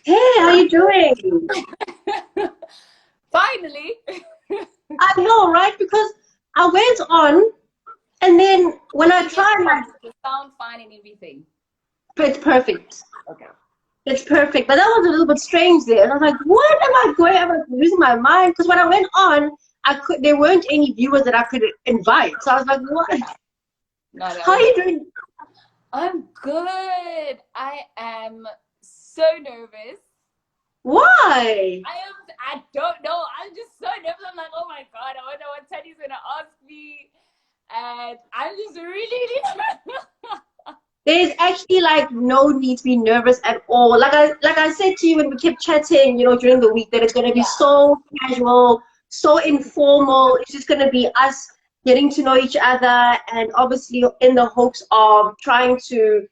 Hey, how you doing? Finally. I know, right? Because I went on and then when Did I you get tried, like, the sound fine and everything? it's perfect. Okay. It's perfect. But that was a little bit strange there. And I was like, what am I going? Am I losing my mind? Because when I went on, there weren't any viewers that I could invite. So I was like, what? No, that How are was. you doing? I'm good. I am so nervous. Why? I don't know. I'm just so nervous. I'm like, oh my God, I wonder what Teddy's going to ask me. And I'm just really, really nervous. There's actually like no need to be nervous at all. Like I said to you when we kept chatting, during the week that it's gonna be Yeah. so casual, so informal. It's just gonna be us getting to know each other and obviously in the hopes of trying to,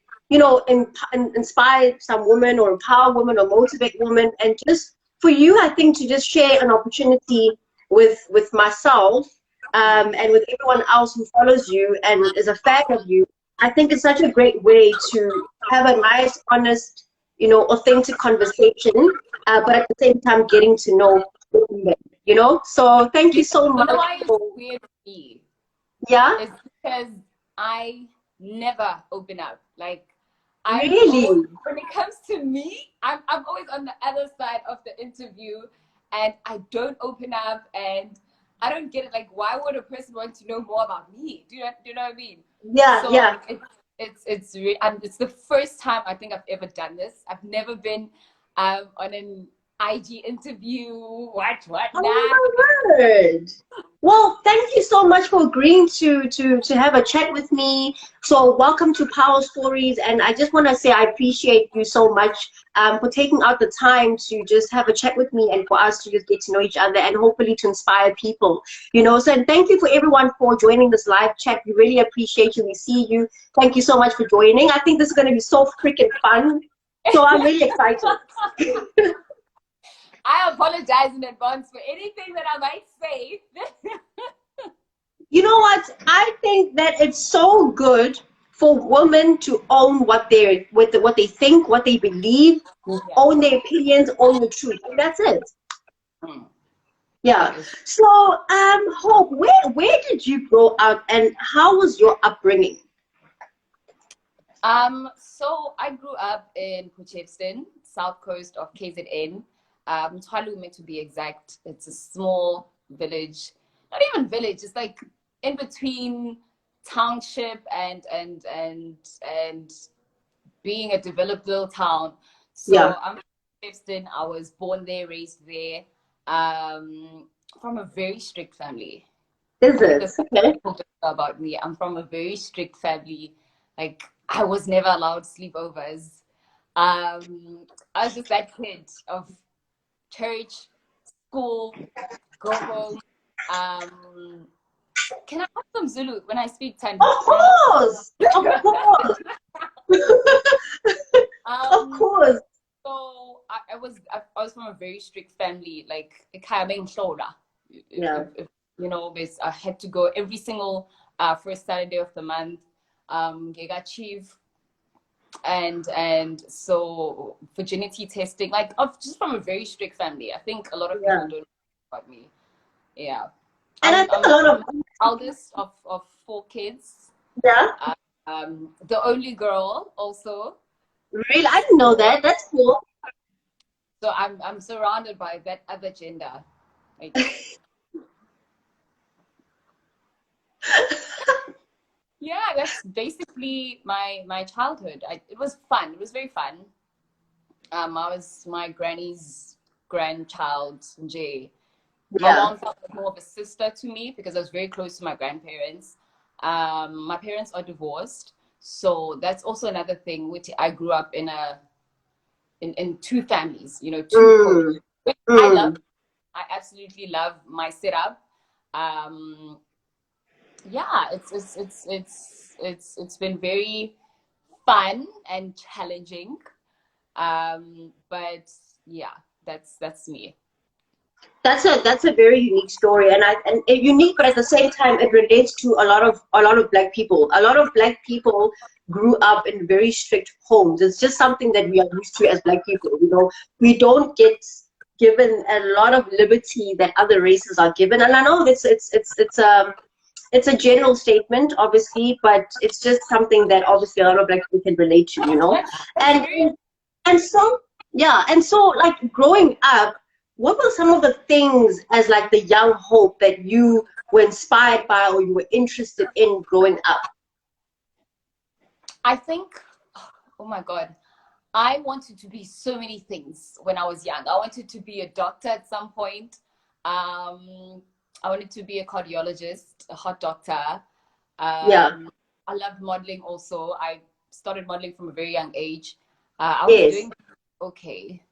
inspire some women or empower women or motivate women and just for you, I think to just share an opportunity with myself and with everyone else who follows you and is a fan of you. I think it's such a great way to have a nice, honest, authentic conversation, but at the same time getting to know women. So thank You you so you know much why it's for, weird for me? yeah, It's because I never open up. Like, I'm really, always, when it comes to me, I'm always on the other side of the interview and I don't open up and I don't get it. Like, why would a person want to know more about me? Do you know what I mean? yeah, So yeah. it's the first time I think I've ever done this. I've never been on an IG interview. What Oh now? my word. Well, thank you so much for agreeing to have a chat with me. So welcome to Power Stories, and I just want to say I appreciate you so much for taking out the time to just have a chat with me and for us to just get to know each other and hopefully to inspire people. So and thank you for everyone for joining this live chat. We really appreciate you. We see you. Thank you so much for joining. I think this is going to be so freaking fun. So I'm really excited. I apologize in advance for anything that I might say. You know what? I think that it's so good for women to own what they think, what they believe, Yeah, own their opinions, own the truth. And that's it. that Yeah. is. So, Hope, where did you grow up and how was your upbringing? So I grew up in Potchefstroom, south coast of KZN, Twalume to be exact. It's a small village, not even village. It's like in between township and being a developed little town. Yeah. So I'm from Potchefstroom. I was born there, raised there, from a very strict family. Is I think it? that's Okay. people don't know about me. I'm from a very strict family. Like I was never allowed sleepovers. I was just that kid of church, school, go home. Um, can I have some Zulu when I speak Tandi? Of course. Of course. Of um, course. so I was from a very strict family, like Kayame Shola. Yeah. I had to go every single first Saturday of the month. Gega Chief and so virginity testing, like of just from a very strict family. I think a lot of people Yeah. don't know about me. Yeah. And I think a lot I'm of, eldest of four kids. yeah, The only girl also. really, I didn't know So that. That's cool. I'm surrounded by that other gender. Like, yeah, that's basically my childhood. It was fun. It was very fun. I was my granny's grandchild, Jay. My Yeah. mom felt like more of a sister to me because I was very close to my grandparents. My parents are divorced, so that's also another thing. Which I grew up in two families, two homes, Mm, which I love. mm. I absolutely love my setup. Um, yeah, it's been very fun and challenging. But yeah, that's me. That's a very unique story, and unique, but at the same time, it relates to a lot of Black people. A lot of Black people grew up in very strict homes. It's just something that we are used to as Black people. You know, we don't get given a lot of liberty that other races are given. And I know it's a general statement, obviously, but it's just something that obviously a lot of Black people can relate to. You know, That's and very and so, yeah, and so like growing up, what were some of the things as like the young hope that you were inspired by or you were interested in growing up? I think, oh my God, I wanted to be so many things when I was young. I wanted to be a doctor at some point. I wanted to be a cardiologist, a heart doctor. Yeah, I loved modeling also. I started modeling from a very young age. I was yes. doing okay.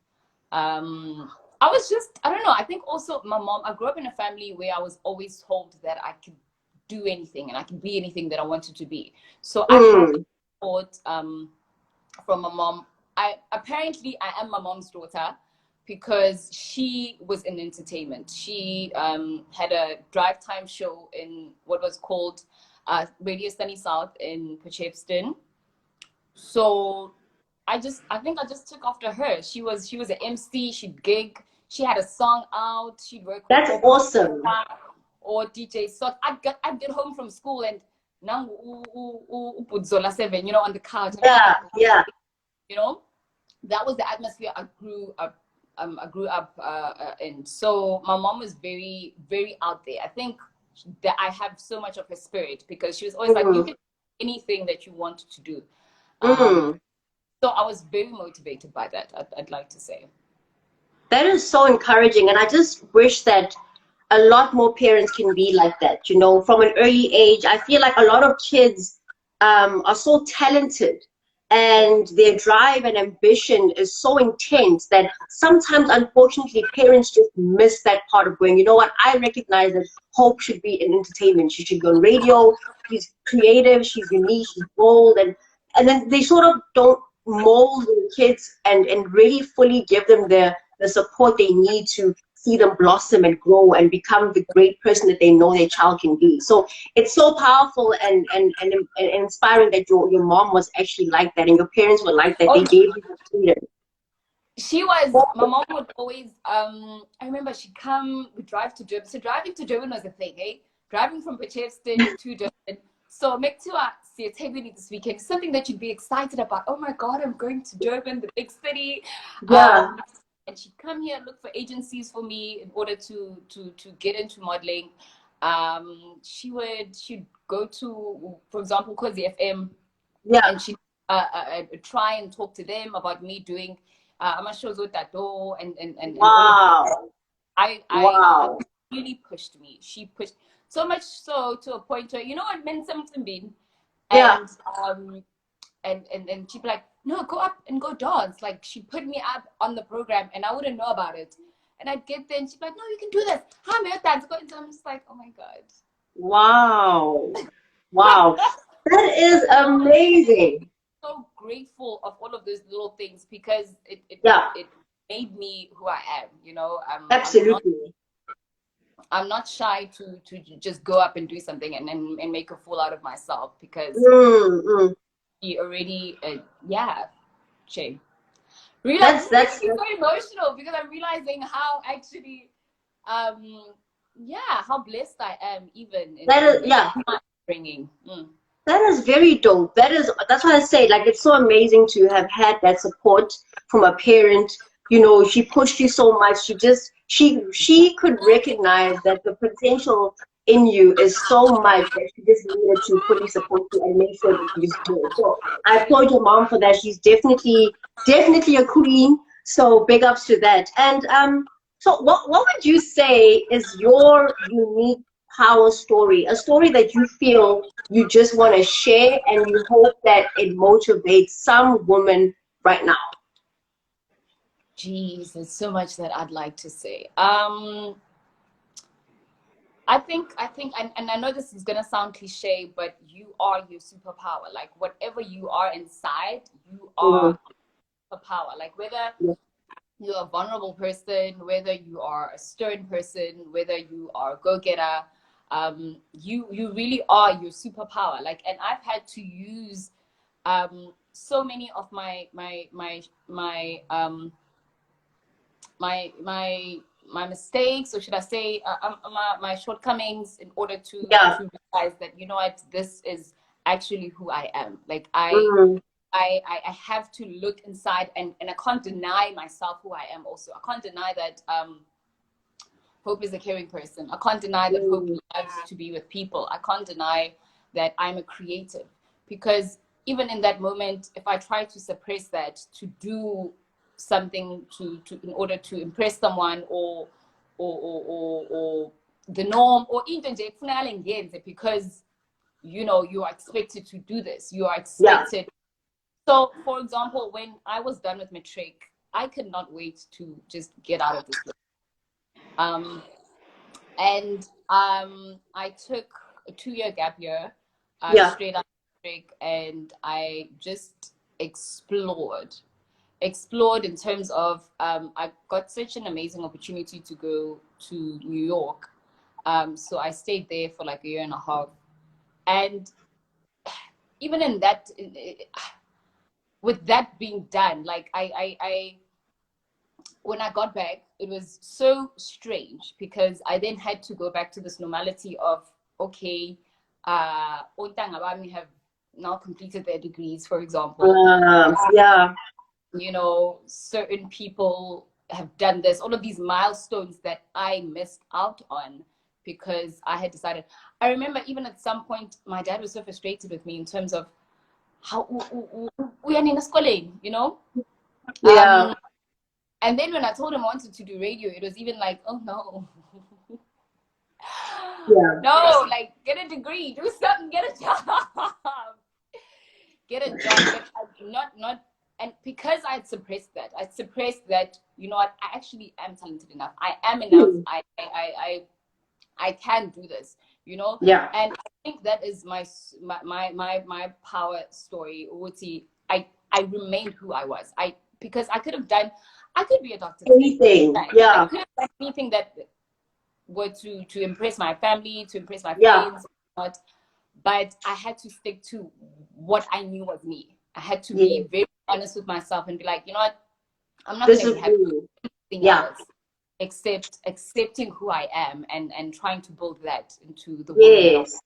I was just, I don't know. I think also my mom, I grew up in a family where I was always told that I could do anything and I could be anything that I wanted to be. So I grew up Mm, taught from my mom. I am my mom's daughter because she was in entertainment. She had a drive time show in what was called Radio Sunny South in Potchefstroom. So I think I just took after her. She was an MC. She'd gig. She had a song out. She'd work with that's Oprah awesome. or DJ. So I'd get home from school and now Zola 7, on the couch. And I'm Yeah, like, yeah. you know, that was the atmosphere I grew up in. So my mom was very, very out there. I think that I have so much of her spirit because she was always like, you Mm, can do anything that you want to do. Um, mm. so I was very motivated by that, I'd like to say. That is so encouraging, and I just wish that a lot more parents can be like that. You know, from an early age, I feel like a lot of kids are so talented, and their drive and ambition is so intense that sometimes, unfortunately, parents just miss that part of going, you know what? I recognize that Hope should be in entertainment. She should be on radio. She's creative. She's unique. She's bold, and then they sort of don't mold the kids and really fully give them the support they need to see them blossom and grow and become the great person that they know their child can be. So it's so powerful and inspiring that your mom was actually like that and your parents were like that. They Oh, gave you the freedom. my mom would always, I remember she'd come, we drive to Durban. So driving to Durban was a thing, eh? Driving from Potchefstroom to Durban. So make to see a table this weekend, something that you'd be excited about. Oh my God, I'm going to Durban, the big city. Yeah, And she'd come here and look for agencies for me in order to get into modeling. She'd go to, for example, Cozy FM, yeah. and she try and talk to them about me doing amashows with that door and all of that. Wow. I Wow. really pushed me. She pushed so much so to a point where it meant something big. Yeah. And and she'd be like, no, go up and go dance. Like she put me up on the program and I wouldn't know about it. And I'd get there and she'd be like, no, you can do this. Hi, man, dance. Go. And so I'm just like, oh my God. Wow. Wow. That is amazing. So grateful of all of those little things because Yeah, it made me who I am. absolutely. I'm not shy to just go up and do something and make a fool out of myself because Mm, mm. he already yeah, shame. Realize this That's is making that's me so emotional because I'm realizing how actually yeah, how blessed I am even that is in yeah. my bringing. That is very dope. That's why I say like it's so amazing to have had that support from a parent. You know, she pushed you so much. She could recognize that the potential in you is so much that she just needed to fully support you and make sure that you just do it. So I applaud your mom for that. She's definitely a queen. So big ups to that. And so what would you say is your unique power story? A story that you feel you just want to share and you hope that it motivates some woman right now. Jeez, there's so much that I'd like to say. I think, and I know this is gonna sound cliche, but you are your superpower. Like whatever you are inside, you Mm, are a power. Like whether yeah. you're a vulnerable person, whether you are a stern person, whether you are a go-getter, you really are your superpower. Like, and I've had to use so many of my mistakes, or should I say, my shortcomings, in order Yeah. to realize that, you know what, this is actually who I am. Like, Mm. I have to look inside, and I can't deny myself who I am also. I can't deny that Hope is a caring person. I can't deny that Hope Mm. loves to be with people. I can't deny that I'm a creative, because even in that moment, if I try to suppress that, to do something to in order to impress someone, or the norm, or even because, you know, you are expected to do this. You are Yeah. expected. So, for example, when I was done with matric, I could not wait to just get out of this place. Um, and I took a 2-year gap year, Yeah. straight out of matric, and I just explored in terms of, I got such an amazing opportunity to go to New York. So I stayed there for like a year and a half, and even in that, with that being done, like I when I got back, it was so strange, because I then had to go back to this normality of, okay, ontanga bami have now completed their degrees, for example. Yeah. You know, certain people have done this, all of these milestones that I missed out on because I had decided. I remember even at some point, my dad was so frustrated with me in terms of how we are in a school, you know. Yeah. And then when I told him I wanted to do radio, it was even like, oh no. Yeah. No, like, get a degree, do something, get a job. Get a job, not and because I suppressed that, you know what, I actually am talented enough. I am enough. Hmm. I can do this, you know. Yeah. And I think that is my power story. Uti, I remained who I was. Because I could be a doctor today. Anything. I Yeah. could have done anything that were to impress my family, to impress my Yeah. friends, not. But I had to stick to what I knew was me. I had to Yeah. be very honest with myself and be like, you know what, I'm not This going to is be happy with me. anything Yeah. else except accepting who I am, and trying to build that into the woman that I Yes.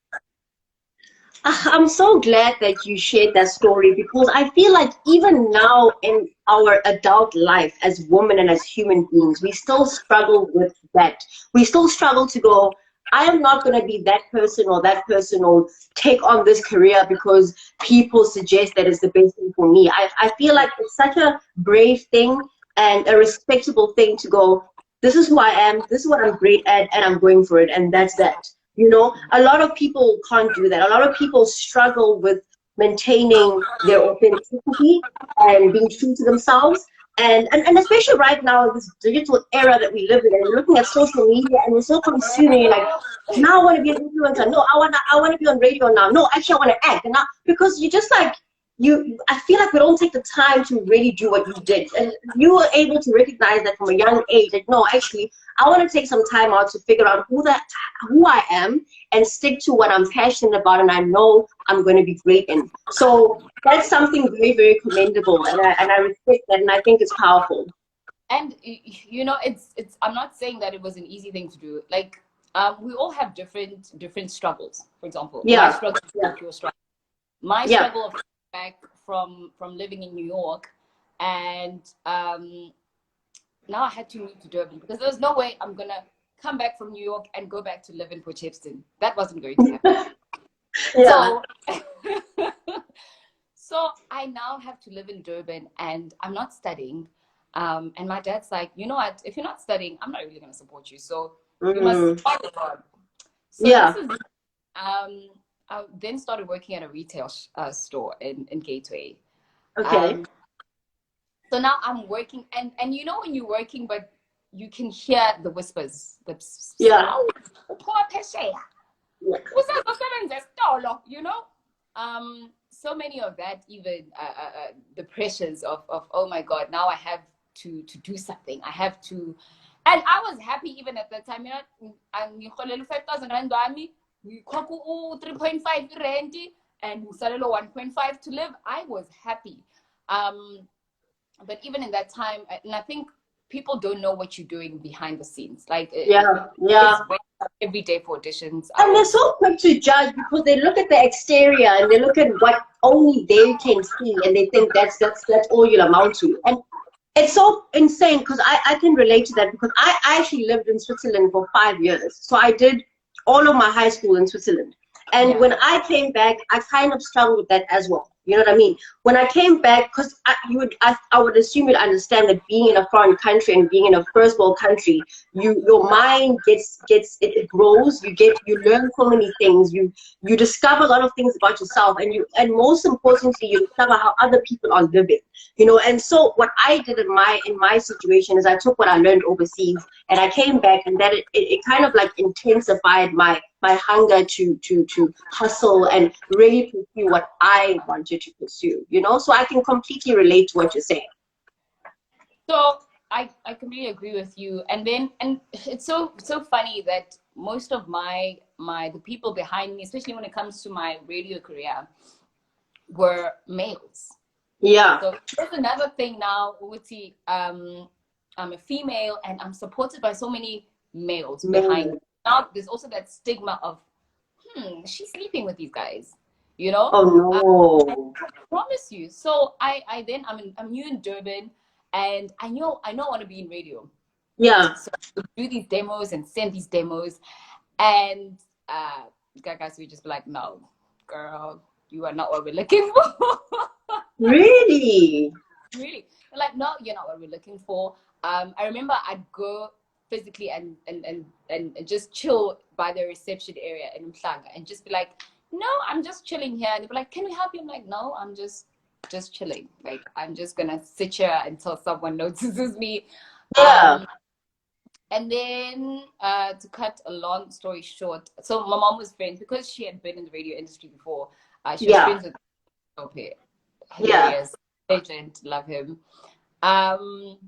I'm so glad that you shared that story, because I feel like even now in our adult life as women and as human beings, we still struggle with that. We still struggle to go, I am not going to be that person or that person, or take on this career because people suggest that it's the best thing for me. I feel like it's such a brave thing and a respectable thing to go, this is who I am, this is what I'm great at, and I'm going for it, and that's that. You know, a lot of people can't do that. A lot of people struggle with maintaining their authenticity and being true to themselves. And especially right now, this digital era that we live in, and we're looking at social media and we're so consuming, like, now I want to be an influencer. No, I want to be on radio now. No, actually I want to act. And now, because you just like, I feel like we don't take the time to really do what you did. And you were able to recognize that from a young age, that no, actually, I want to take some time out to figure out who I am, and stick to what I'm passionate about and I know I'm going to be great in. So that's something very, very commendable, and I respect that, and I think it's powerful. and you know, it's I'm not saying that it was an easy thing to do. Like, we all have different struggles. For example, my Yeah, struggle is yeah, like your struggle. My yeah. struggle of coming back from living in New York, and now I had to move to Durban, because there was no way I'm gonna come back from New York and go back to live in Port Shepstone. That wasn't going to happen. Yeah. So so I now have to live in Durban, and I'm not studying. And my dad's like, you know what? If you're not studying, I'm not really going to support you. So you must Mm, follow God. So this yeah. is, I then started working at a retail store in Gateway. Okay. Um, so now I'm working, and you know when you're working, but you can hear the whispers, the Yeah. poor peshe, Yeah. you know. So many of that, even the pressures of oh my god, now I have to do something. I have to, and I was happy even at that time. You know, and you call 5,000 rand army, we 3.5 rand, and 1.5 to live. I was happy. But even in that time, and I think people don't know what you're doing behind the scenes. Like, Yeah. it's every day for auditions. And they're so quick to judge because they look at the exterior and they look at what only they can see and they think that's all you'll amount to. And it's so insane because I can relate to that because I actually lived in Switzerland for 5 years. So I did all of my high school in Switzerland. And when I came back, I kind of struggled with that as well. You know what I mean? When I came back, because I would assume you'd understand that being in a foreign country and being in a first world country, your mind it grows. You learn so many things. You discover a lot of things about yourself, and most importantly, you discover how other people are living. You know, and so what I did in my situation is I took what I learned overseas and I came back, and that it kind of like intensified my hunger to hustle and really pursue what I wanted to pursue, you know? So I can completely relate to what you're saying. So I completely agree with you. And it's so funny that most of the people behind me, especially when it comes to my radio career, were males. Yeah. So there's another thing now, Uti, I'm a female and I'm supported by so many males behind me. Now there's also that stigma of, she's sleeping with these guys, you know? Oh no. I promise you. So I'm new in Durban, and I know I want to be in radio. Yeah. So I do these demos and send these demos, and guys we just be like, no, girl, you are not what we're looking for. Really? Really? They're like, no, you're not what we're looking for. I remember I'd go physically and just chill by the reception area in Mhlanga and just be like, no, I'm just chilling here. And they'd be like, can we help you? I'm like, no, I'm just chilling. Like, I'm just gonna sit here until someone notices me. Yeah. And then to cut a long story short, so my mom was friends because she had been in the radio industry before. She was friends with Sophie. Hilarious agent, love him. And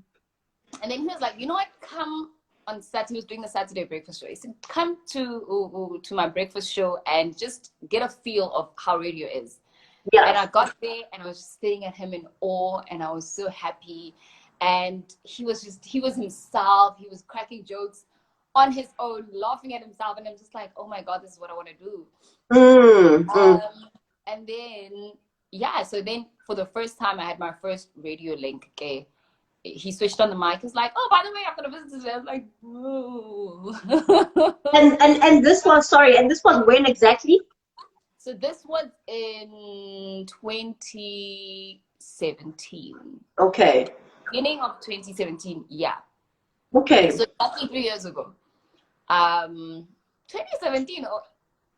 then he was like, you know what, come on Saturday. He was doing the Saturday breakfast show. He said, come to my breakfast show and just get a feel of how radio is. Yeah. And I got there and I was just staring at him in awe, and I was so happy. And he was himself. He was cracking jokes on his own, laughing at himself, and I'm just like, oh my god, this is what I want to do. And then so then for the first time I had my first radio link. Okay, he switched on the mic. He's like, oh, by the way, I've got a visit today. I was like, whoa. and this was when exactly? So this was in 2017. Okay. Beginning of 2017, yeah. Okay. So exactly 3 years ago. 2017 or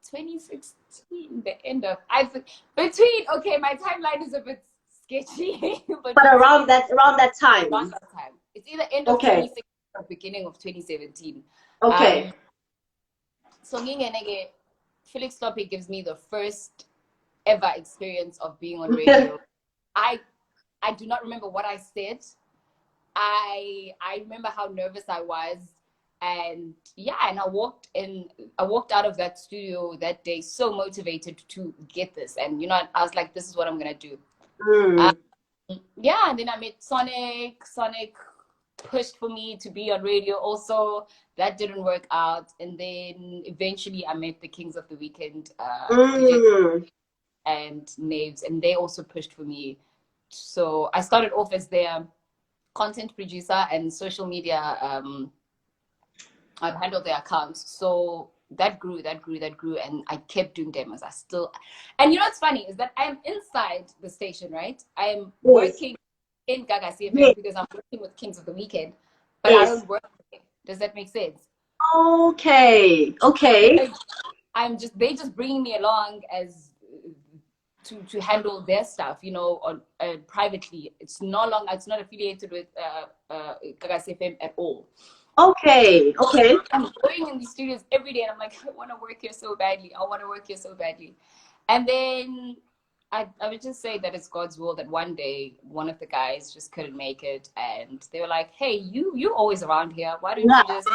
2016, the end of my timeline is a bit sketchy. but around that time. Around that time. It's either end of 2016 or beginning of 2017. Okay. So Felix Topic gives me the first ever experience of being on radio. I do not remember what I said. I remember how nervous I was, and I walked out of that studio that day so motivated to get this, and I was like, this is what I'm gonna do. And then I met Sonic pushed for me to be on radio also. That didn't work out, and then eventually I met the Kings of the Weekend, DJ and Naves, and they also pushed for me. So I started off as their content producer and social media. I'd handle their accounts. So that grew, and I kept doing demos. And you know what's funny is that I'm inside the station, right? I'm working in Gaga CFM because I'm working with Kings of the Weekend, but I don't work there. Does that make sense? Okay. They just bringing me along as to handle their stuff, on privately. It's not affiliated with Gaga CFM at all. Okay. I'm going in these studios every day, and I'm like, I want to work here so badly. And then I would just say that it's God's will that one day one of the guys just couldn't make it, and they were like, "Hey, you always around here. Why don't Yeah. you just,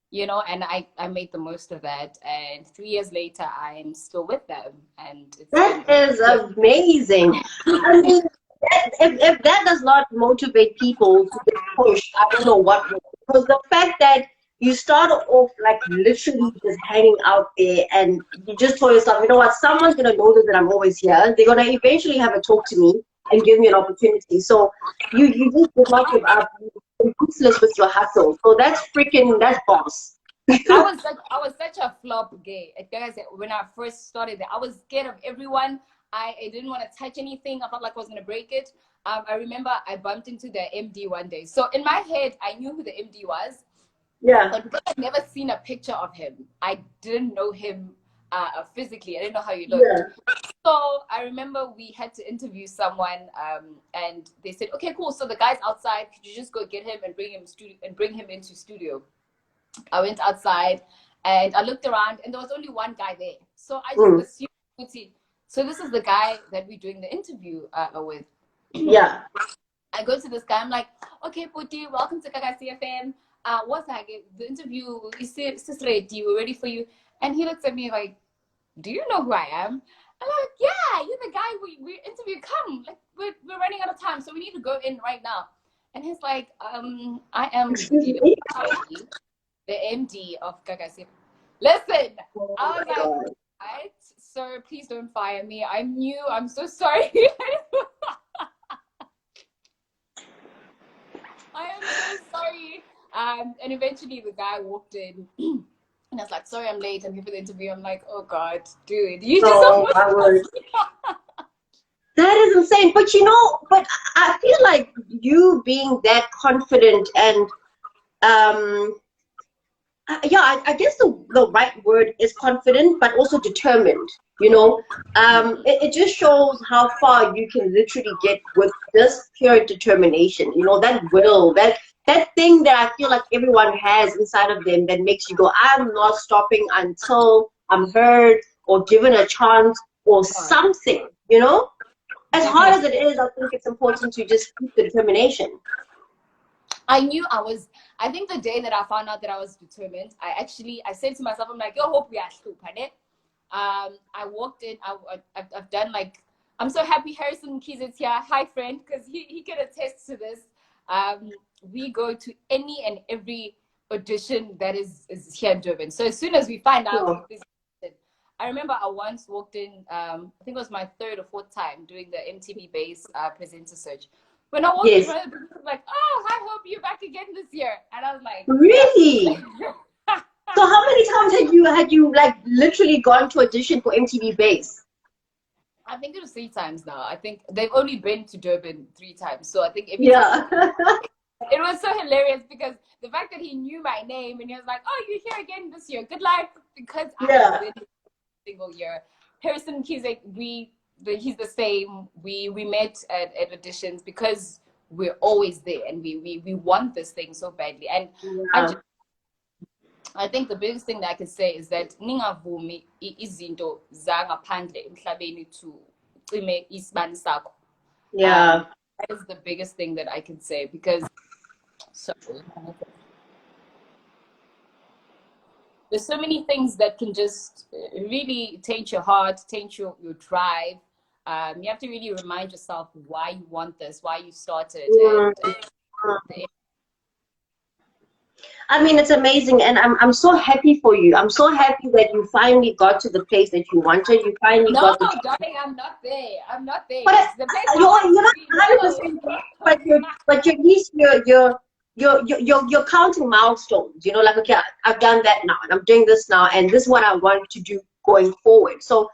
you know?" And I made the most of that, and 3 years later, I'm still with them, and it's been That is amazing. I mean, if that does not motivate people to just push, I don't know what will. Because the fact that you start off like literally just hanging out there and you just told yourself, you know what, someone's going to notice that I'm always here. They're going to eventually have a talk to me and give me an opportunity. So you just did not give up. You're ruthless with your hustle. So that's boss. I was such a flop gay. Like I said, when I first started there, I was scared of everyone. I didn't want to touch anything. I felt like I was gonna break it. I remember I bumped into the MD one day. So in my head, I knew who the MD was, Yeah. but because I'd never seen a picture of him, I didn't know him physically. I didn't know how he looked. Yeah. So I remember we had to interview someone, and they said, "Okay, cool. So the guy's outside. Could you just go get him and bring him into studio?" I went outside and I looked around and there was only one guy there. So I just Mm. assumed, so this is the guy that we're doing the interview with. Yeah. I go to this guy, I'm like, "Okay, Puti, welcome to Kaka CFM. What's that? The interview is ready, we're ready for you." And he looks at me like, "Do you know who I am?" I'm like, "Yeah, you're the guy we interviewed. Come, like we're running out of time, so we need to go in right now." And he's like, "I am Excuse me. the MD of Gaga. Listen, Oh I my was like, God. "Right, sir, please don't fire me. I'm new. I'm so sorry." I am so sorry. And eventually the guy walked in and I was like, "Sorry, I'm late. I'm here for the interview." I'm like, "Oh God, dude, you just Oh almost my word. lost me." That is insane. But you know, but I feel like you being that confident and um yeah, I guess the right word is confident, but also determined. You know, it just shows how far you can literally get with this pure determination. You know, that will, that thing that I feel like everyone has inside of them that makes you go, I'm not stopping until I'm heard or given a chance or something. You know, as hard as Definitely. it is, I think it's important to just keep the determination. I knew I was. I think the day that I found out that I was determined, I said to myself, I'm like, "Yo, hope we are stupid." I walked in. I've done like. I'm so happy Harrison Keys is here. Hi, friend, because he can attest to this. We go to any and every audition that is here in Durban. So as soon as we find out So, this, I remember I once walked in. I think it was my third or fourth time doing the MTV Base presenter search. When I walked in, yes, one of the people was like, "Oh, I hope you're back again this year." And I was like, "Yeah." really. So how many times had you like literally gone to audition for MTV Base? I think it was 3 times now. I think they've only been to Durban 3 times. So I think every time Yeah. it was so hilarious because the fact that he knew my name and he was like, "Oh, you're here again this year. Good luck." Because I have Yeah. been single year. Harrison, he's the same. We met at auditions because we're always there and we want this thing so badly. And Yeah. I think the biggest thing that I can say is that ningavumi izinto zangaphandle emhlabeni to cime isibani sakho. Yeah. That is the biggest thing that I can say because sorry, there's so many things that can just really taint your heart, taint your drive. You have to really remind yourself why you want this, why you started, Mm. and I mean, it's amazing, and I'm so happy for you. I'm so happy that you finally got to the place that you wanted. You finally no, got the. darling, I'm not there. I'm not there. But It's the place I you're want to not be. 100%, but you're at least you're counting milestones. You know, like, okay, I've done that now, and I'm doing this now, and this is what I want to do going forward. So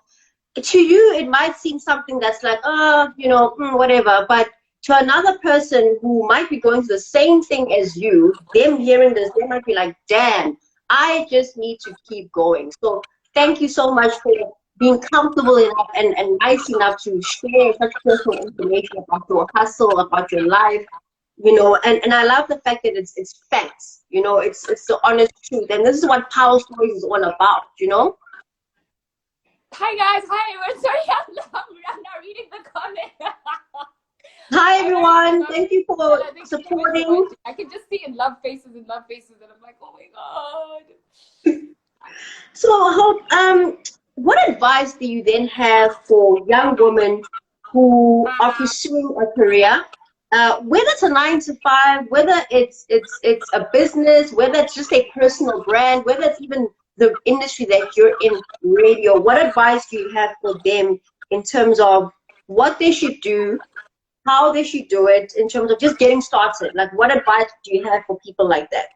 to you, it might seem something that's like, whatever. But to another person who might be going through the same thing as you, them hearing this, they might be like, damn, I just need to keep going. So thank you so much for being comfortable enough and nice enough to share such personal information about your hustle, about your life. And I love the fact that it's facts. It's the honest truth. And this is what Power Stories is all about. Hi guys, hi everyone. Sorry, I'm not reading the comment. Hi I'm not reading the everyone, comment. thank you But for I think everyone's supporting. watching. I can just see in love faces and love faces, and I'm like, oh my god. So, Hope, what advice do you then have for young women who are pursuing a career, whether it's a 9 to 5, whether it's a business, whether it's just a personal brand, whether it's even the industry that you're in, radio? What advice do you have for them in terms of what they should do, how they should do it, in terms of just getting started? Like, what advice do you have for people like that?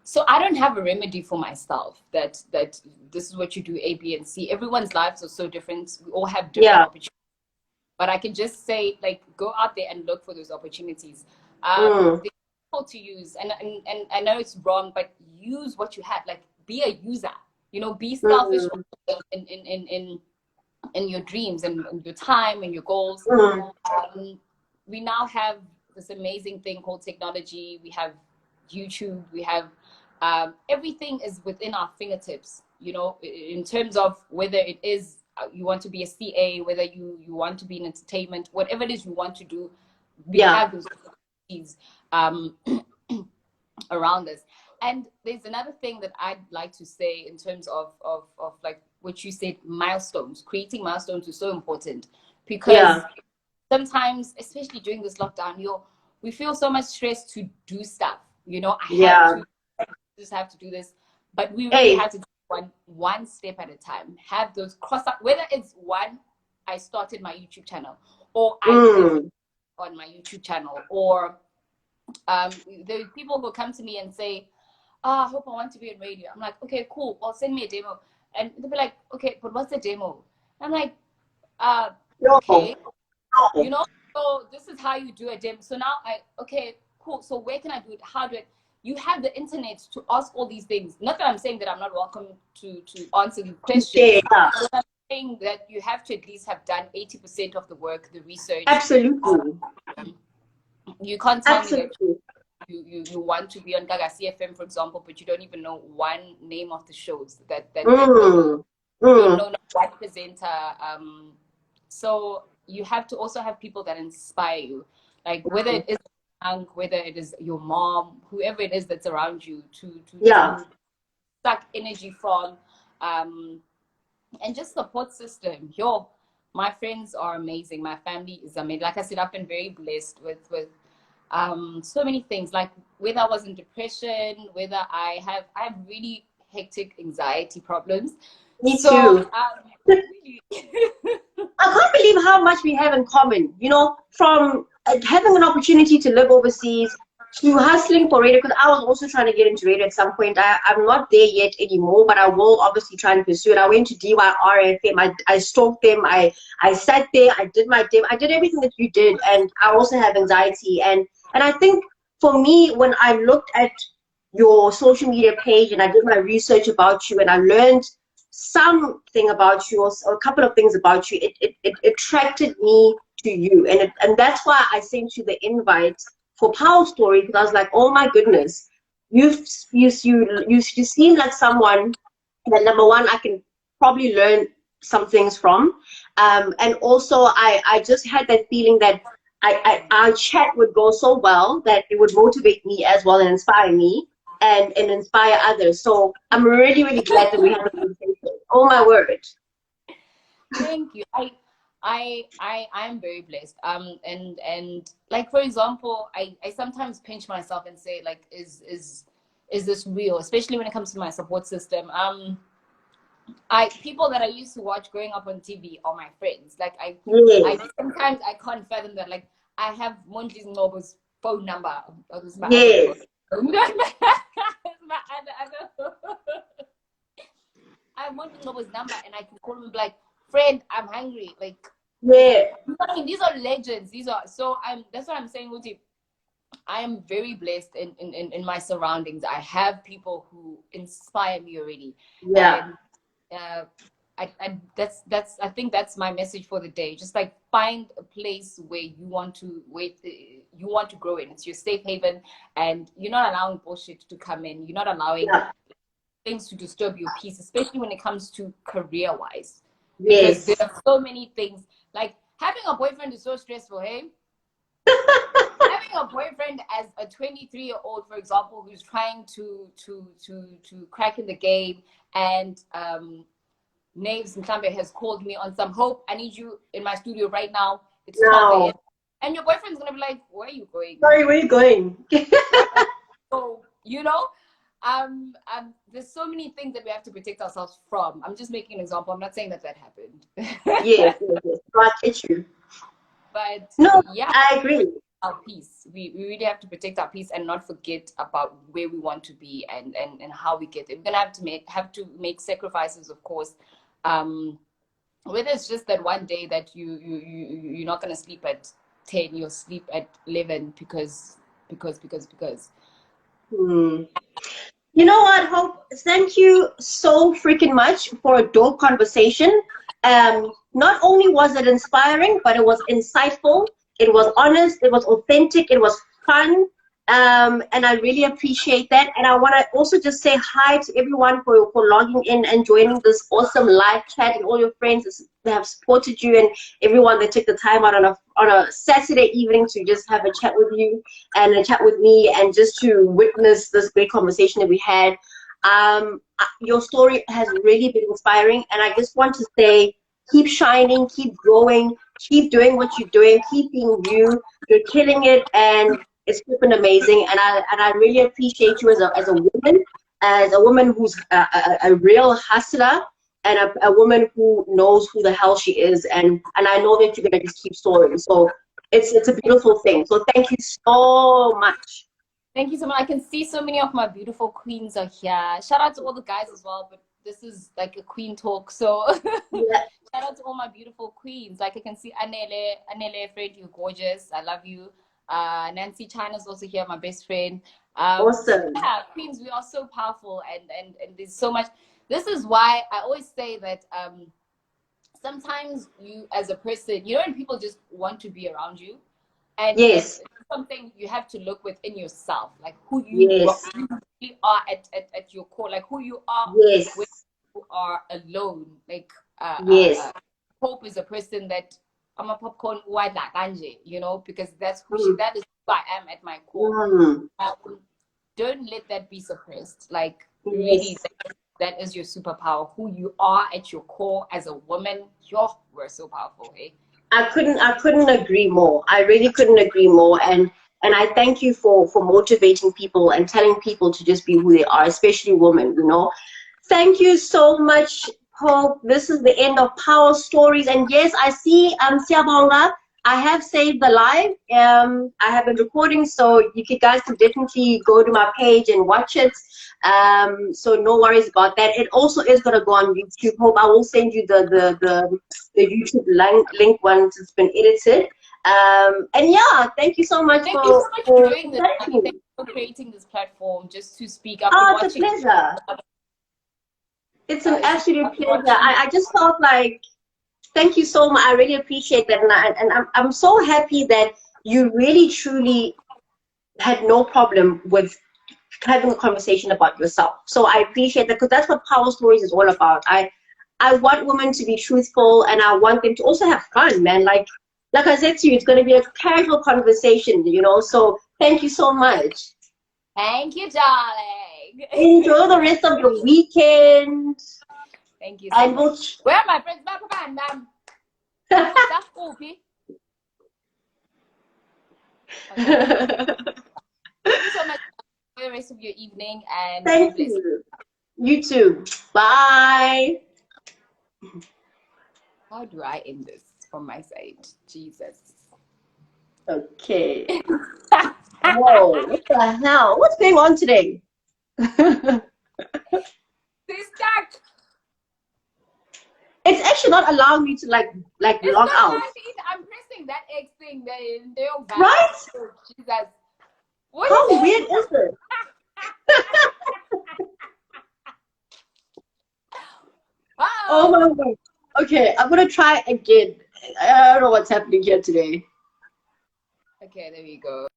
So I don't have a remedy for myself that this is what you do A, B, and C. Everyone's lives are so different. We all have different Yeah. opportunities. But I can just say, like, go out there and look for those opportunities. Mm, They're difficult to use, and I know it's wrong, but use what you have. Like, be a user. Be selfish mm, in your dreams and your time and your goals. mm. We now have this amazing thing called technology. We have YouTube. We have everything is within our fingertips. In terms of whether it is you want to be a CA, whether you want to be in entertainment, whatever it is you want to do, we Yeah. have those opportunities um, around us. And there's another thing that I'd like to say in terms of like what you said, milestones. Creating milestones is so important because Yeah. sometimes, especially during this lockdown, we feel so much stress to do stuff. I have Yeah. to just have to do this, but we really Hey. have to do one step at a time. Have those cross up, whether it's one, I started my YouTube channel, or I did Mm. on my YouTube channel, or there are people who come to me and say, I hope I want to be on radio. I'm like, okay, cool. Well, send me a demo. And they'll be like, okay, but what's the demo? I'm like, uh, No. okay, you No. know, so this is how you do a demo. So now okay, cool. So where can I do it? How do it? You have the internet to ask all these things. Not that I'm saying that I'm not welcome to answer the questions. Yeah. But I'm saying that you have to at least have done 80% of the work, the research. Absolutely. You can't tell me that Absolutely. you want to be on Gaga CFM, for example, but you don't even know one name of the shows that go. Mm. You don't Mm. know what presenter. So you have to also have people that inspire you, like whether it is whether it is your mom, whoever it is that's around you, Yeah. to suck energy from, and just support system. My friends are amazing. My family is amazing. Like I said, I've been very blessed with so many things, like whether I was in depression, whether I have really hectic anxiety problems. Me So too. really I can't believe how much we have in common. From having an opportunity to live overseas to hustling for radio, because I was also trying to get into radio at some point. I'm not there yet anymore, but I will obviously try and pursue it. I went to DYRFM. I stalked them. I sat there. I did my demo. I did everything that you did, and I also have anxiety. And I think for me, when I looked at your social media page and I did my research about you and I learned something about you, or a couple of things about you, it attracted me to you, and that's why I sent you the invite for Power Story, because I was like, oh my goodness, you seem like someone that, number one, I can probably learn some things from, and also I just had that feeling that our chat would go so well that it would motivate me as well and inspire me, and inspire others. So I'm really, really glad that we had the conversation. Oh my word. thank you. I'm very blessed. And like for example, I sometimes pinch myself and say, like, is this real? Especially when it comes to my support system. I people that I used to watch growing up on TV are my friends. Like I Yes, sometimes I can't fathom that. Like I have Mondli's Nobo's phone number. Oh, this is my other phone. yes, It's my other. I have Mondli's Nobo's number, and I can call him and be like, friend, I'm hungry. Like, yeah, I mean, these are legends. These are so. That's what I'm saying, Uti. I am very blessed in my surroundings. I have people who inspire me already, yeah. and uh, I think that's my message for the day. Just like find a place where you want to grow in. It's your safe haven, and you're not allowing bullshit to come in. You're not allowing Yeah. things to disturb your peace, especially when it comes to career-wise. Because Yes. there are so many things. Like having a boyfriend is so stressful, hey? Having a boyfriend as a 23-year-old, for example, who's trying to crack in the game, and Naves Mklambe has called me on some, Hope, I need you in my studio right now. It's 12 No. a.m. And your boyfriend's gonna be like, where are you going? Sorry, where are you going? So, there's so many things that we have to protect ourselves from. I'm just making an example. I'm not saying that happened. Yes, yes, yes. No, I get you. But No, yeah, I agree. our peace. We really have to protect our peace and not forget about where we want to be and how we get there. We're gonna have to make sacrifices, of course. Whether it's just that one day that you're not gonna sleep at 10, you'll sleep at 11 because. Hmm. You know what, Hope? Thank you so freaking much for a dope conversation. Not only was it inspiring, but it was insightful. It was honest. It was authentic. It was fun. And I really appreciate that. And I want to also just say hi to everyone for logging in and joining this awesome live chat, and all your friends that have supported you, and everyone that took the time out on a Saturday evening to just have a chat with you and a chat with me, and just to witness this great conversation that we had. Your story has really been inspiring, and I just want to say, keep shining, keep growing, keep doing what you're doing, keep being you. You're killing it, and it's been amazing. And I really appreciate you as a woman who's a real hustler, and a woman who knows who the hell she is. And I know that you're gonna just keep soaring. So it's a beautiful thing. So thank you so much. Thank you so much. I can see so many of my beautiful queens are here. Shout out to all the guys as well, but this is like a queen talk. So Yeah. shout out to all my beautiful queens. Like I can see Anele, friend, you're gorgeous. I love you. Nancy China's also here, my best friend. Awesome. Yeah, queens, we are so powerful, and there's so much. This is why I always say that sometimes you as a person, when people just want to be around you, and Yes. something you have to look within yourself, like who you Yes. really are at your core, like who you are when Yes. you are alone. Like Yes. Hope is a person that I'm a popcorn white like Anje, because that is who I am at my core. Mm. Don't let that be suppressed. Like really, Yes. that is your superpower. Who you are at your core as a woman, we're so powerful, hey? I couldn't agree more. I really couldn't agree more. And I thank you for motivating people and telling people to just be who they are, especially women. Thank you so much, Hope. This is the end of Power Stories. And yes, I see Siabonga. I have saved the live. I have been recording, so you guys can definitely go to my page and watch it. So no worries about that. It also is gonna go on YouTube. Hope I will send you the YouTube link once it's been edited. And yeah, thank you so much Thank you so much for doing this. thank you. Thank you for creating this platform just to speak up. Oh, it's a pleasure. It's an absolute pleasure. I just felt like, thank you so much. I really appreciate that, and I'm so happy that you really truly had no problem with having a conversation about yourself. So I appreciate that, because that's what Power Stories is all about. I want women to be truthful, and I want them to also have fun, man. Like I said to you, it's going to be a casual conversation, So thank you so much. Thank you, darling. Enjoy the rest of your weekend. Thank you so much. Where are my friends? Thank you so much. Enjoy the rest of your evening, and thank you. You too. Bye. How do I end this from my side? Jesus. Okay. Whoa, what the hell? What's going on today? It's actually not allowing me to like log out. I'm pressing that X thing. Right? Jesus. How weird is this? Oh my God. Okay, I'm gonna try again. I don't know what's happening here today. Okay, there we go.